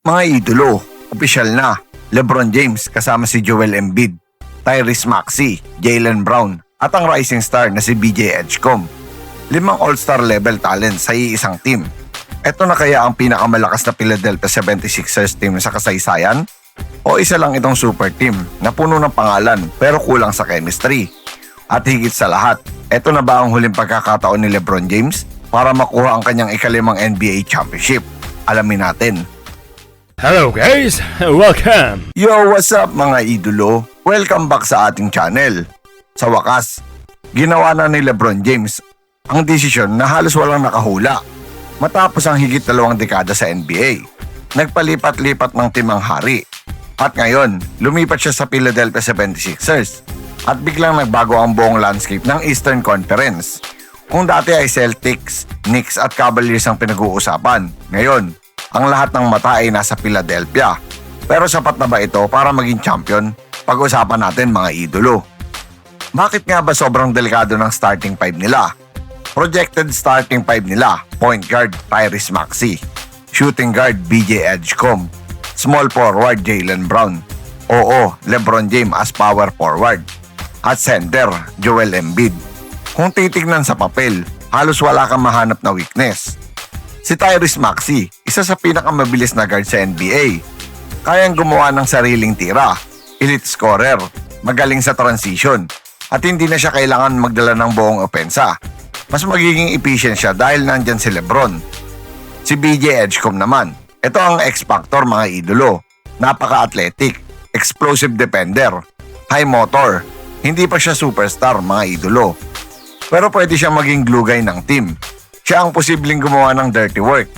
Mga idolo, opisyal na, LeBron James kasama si Joel Embiid, Tyrese Maxey, Jaylen Brown at ang rising star na si BJ Edgecombe. 5 all-star level talent sa iisang team. Ito na kaya ang pinakamalakas na Philadelphia 76ers team sa kasaysayan? O isa lang itong super team na puno ng pangalan pero kulang sa chemistry? At higit sa lahat, ito na ba ang huling pagkakataon ni LeBron James para makuha ang kanyang ika-5 NBA championship? Alamin natin. Hello guys, welcome! Yo, what's up mga idolo? Welcome back sa ating channel. Sa wakas, ginawa na ni LeBron James ang desisyon na halos walang nakahula. Matapos ang higit 2 dekada sa NBA, nagpalipat-lipat ng team ang hari. At ngayon, lumipat siya sa Philadelphia 76ers. At biglang nagbago ang buong landscape ng Eastern Conference. Kung dati ay Celtics, Knicks at Cavaliers ang pinag-uusapan, ngayon, ang lahat ng mata ay nasa Philadelphia. Pero sapat na ba ito para maging champion? Pag-usapan natin mga idolo. Bakit nga ba sobrang delikado ng starting 5 nila? Projected starting 5 nila, point guard Tyrese Maxey, shooting guard BJ Edgecombe, small forward Jaylen Brown, LeBron James as power forward, at center Joel Embiid. Kung titignan sa papel, halos wala kang mahanap na weakness. Si Tyrese Maxey, isa sa pinakamabilis na guard sa NBA. Kayang gumawa ng sariling tira, elite scorer, magaling sa transition, at hindi na siya kailangan magdala ng buong opensa. Mas magiging efficient siya dahil nandyan si LeBron. Si BJ Edgecombe naman, ito ang X-Factor mga idolo. Napaka-athletic, explosive defender, high motor. Hindi pa siya superstar mga idolo. Pero pwede siya maging glue guy ng team. Siya ang posibleng gumawa ng dirty work.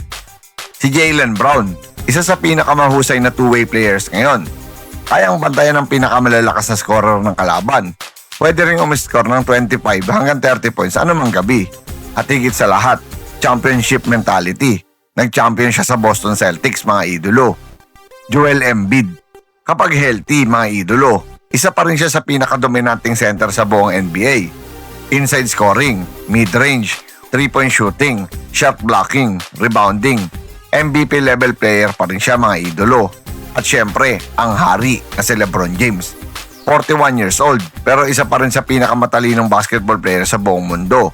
Si Jaylen Brown, isa sa pinakamahusay na two-way players ngayon. Kayang bantayan ng pinakamalalakas na scorer ng kalaban. Pwede ring umiscore ng 25 hanggang 30 points anumang gabi. At higit sa lahat, championship mentality. Nag-champion siya sa Boston Celtics mga idolo. Joel Embiid, kapag healthy mga idolo, isa pa rin siya sa pinakadominanting center sa buong NBA. Inside scoring, mid-range, 3-point shooting, shot blocking, rebounding, MVP level player pa rin siya mga idolo. At syempre, ang hari na si LeBron James. 41 years old pero isa pa rin sa pinakamatalinong basketball player sa buong mundo.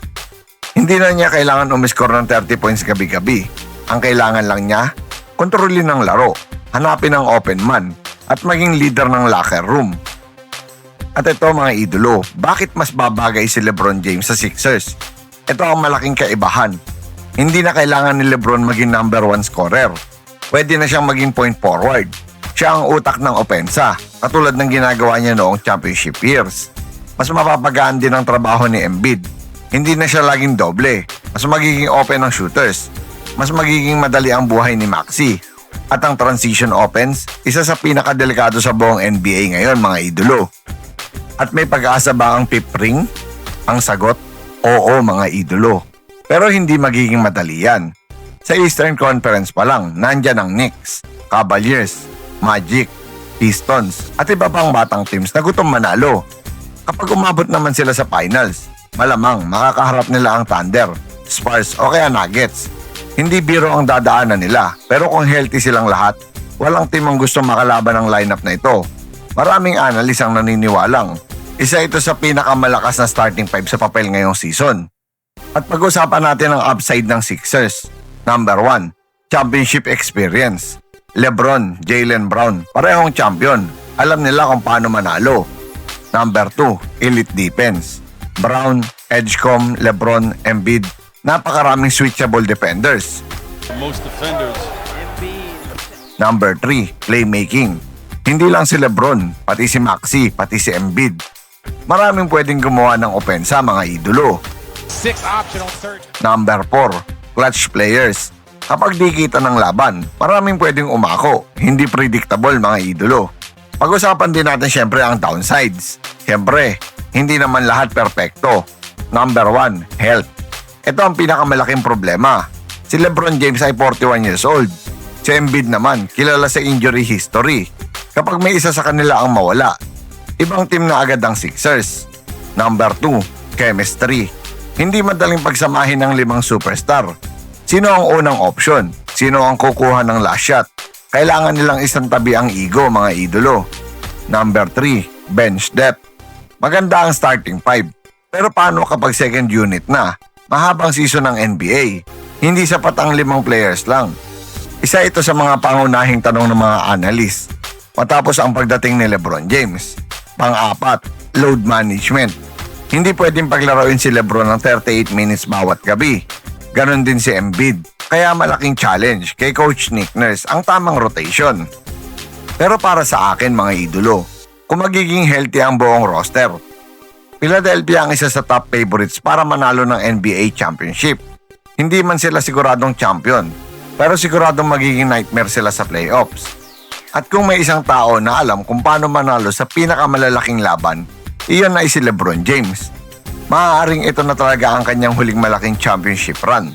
Hindi na niya kailangan umiscore ng 30 points gabi-gabi. Ang kailangan lang niya, kontrolin ng laro, hanapin ang open man, at maging leader ng locker room. At ito mga idolo, bakit mas babagay si LeBron James sa Sixers? Ito ang malaking kaibahan. Hindi na kailangan ni LeBron maging number 1 scorer. Pwede na siyang maging point forward. Siya ang utak ng opensa, katulad ng ginagawa niya noong championship years. Mas mapapagaan din ang trabaho ni Embiid. Hindi na siya laging doble. Mas magiging open ang shooters. Mas magiging madali ang buhay ni Maxey. At ang transition offense, isa sa pinakadelikado sa buong NBA ngayon mga idolo. At may pag-asa ba ang fifth ring? Ang sagot, oo mga idolo. Pero hindi magiging madali yan. Sa Eastern Conference pa lang, nandyan ang Knicks, Cavaliers, Magic, Pistons, at iba pang batang teams na gutom manalo. Kapag umabot naman sila sa finals, malamang makakaharap nila ang Thunder, Spurs o kaya Nuggets. Hindi biro ang dadaanan nila, pero kung healthy silang lahat, walang team ang gusto makalaban ng lineup na ito. Maraming analyst ang naniniwalang isa ito sa pinakamalakas na starting 5 sa papel ngayong season. At pag-usapan natin ang upside ng Sixers. Number 1, championship experience. LeBron, Jaylen Brown, parehong champion. Alam nila kung paano manalo. Number 2, elite defense. Brown, Edgecombe, LeBron, Embiid, napakaraming switchable defenders. Most defenders. Number 3, playmaking. Hindi lang si LeBron, pati si Maxey, pati si Embiid. Maraming pwedeng gumawa ng opensa mga idolo. Number 4, clutch players. Kapag di kita ng laban, maraming pwedeng umako. Hindi predictable mga idolo. Pag-usapan din natin syempre ang downsides. Syempre, hindi naman lahat perpekto. Number 1, health. Ito ang pinakamalaking problema. Si LeBron James ay 41 years old. Si Embiid naman, kilala sa injury history. Kapag may isa sa kanila ang mawala, ibang team na agad ang Sixers. Number 2, chemistry. Hindi madaling pagsamahin ng 5 superstar. Sino ang unang option? Sino ang kukuha ng last shot? Kailangan nilang isang tabi ang ego, mga idolo. Number 3, bench depth. Maganda ang starting 5. Pero paano kapag second unit na? Mahabang season ng NBA. Hindi sapat ang 5 players lang. Isa ito sa mga pangunahing tanong ng mga analyst. Matapos ang pagdating ni LeBron James. Pang-4, load management. Hindi pwedeng paglaruin si LeBron ng 38 minutes bawat gabi. Ganon din si Embiid. Kaya malaking challenge kay Coach Nick Nurse ang tamang rotation. Pero para sa akin mga idolo, kung magiging healthy ang buong roster, Philadelphia ang isa sa top favorites para manalo ng NBA championship. Hindi man sila siguradong champion, pero siguradong magiging nightmare sila sa playoffs. At kung may isang tao na alam kung paano manalo sa pinakamalalaking laban, iyon ay si LeBron James. Maaaring ito na talaga ang kanyang huling malaking championship run.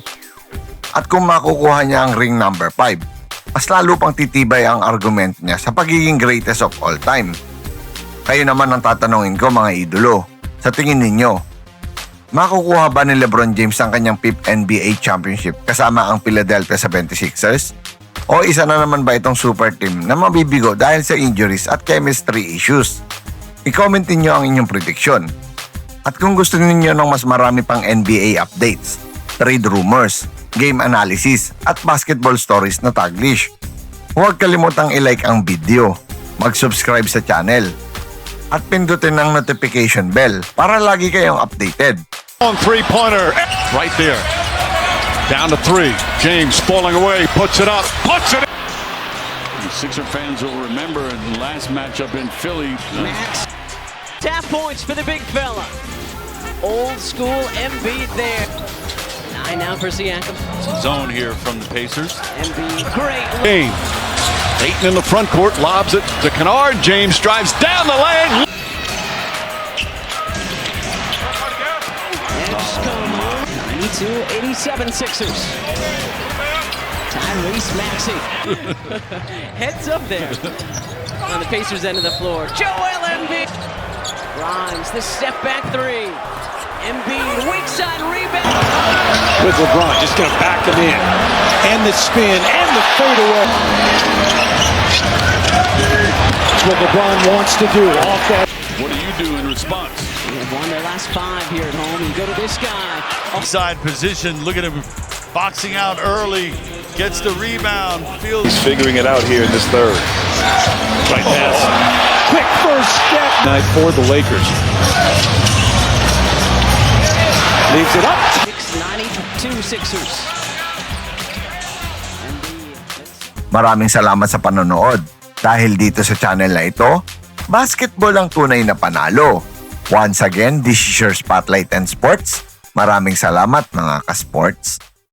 At kung makukuha niya ang ring number 5, mas lalo pang titibay ang argument niya sa pagiging greatest of all time. Kayo naman ang tatanungin ko mga idolo, sa tingin ninyo, makukuha ba ni LeBron James ang kanyang 5th NBA championship kasama ang Philadelphia 76ers? O isa na naman ba itong super team na mabibigo dahil sa injuries at chemistry issues? I-comment niyo ang inyong prediction. At kung gusto niyo ng mas marami pang NBA updates, trade rumors, game analysis at basketball stories na taglish, huwag kalimutang i-like ang video, mag-subscribe sa channel, at pindutin ang notification bell para lagi kayong updated. On three-pointer. Right there. Down to 3. James falling away. Puts it up. Puts it. The Sixer fans will remember in the last matchup in Philly. Max. Tap points for the big fella. Old school Embiid there. 9 now for Siakam. Zone here from the Pacers. Embiid, great. James. Ayton in the front court. Lobs it to Kennard. James drives down the lane. 92-87 Sixers. Tyrese Maxey. Heads up there. On the Pacers end of the floor. Joel Embiid. Grimes, the step back 3. Embiid, weak side rebound. With LeBron, just going to back him in. And the spin, and the fadeaway. That's what LeBron wants to do. Off that. What do you do in response? They have won their last 5 here at home. You go to this guy. Offside position, look at him boxing out early, gets the rebound, feels He's figuring it out here in this third. Right pass. Quick first step. Night for the Lakers. Leaves it up. 6-92 Sixers. Embiid, let's Maraming salamat sa panonood. Dahil dito sa channel na ito, basketball ang tunay na panalo. Once again, this is your Spotlight and Sports. Maraming salamat mga ka-sports.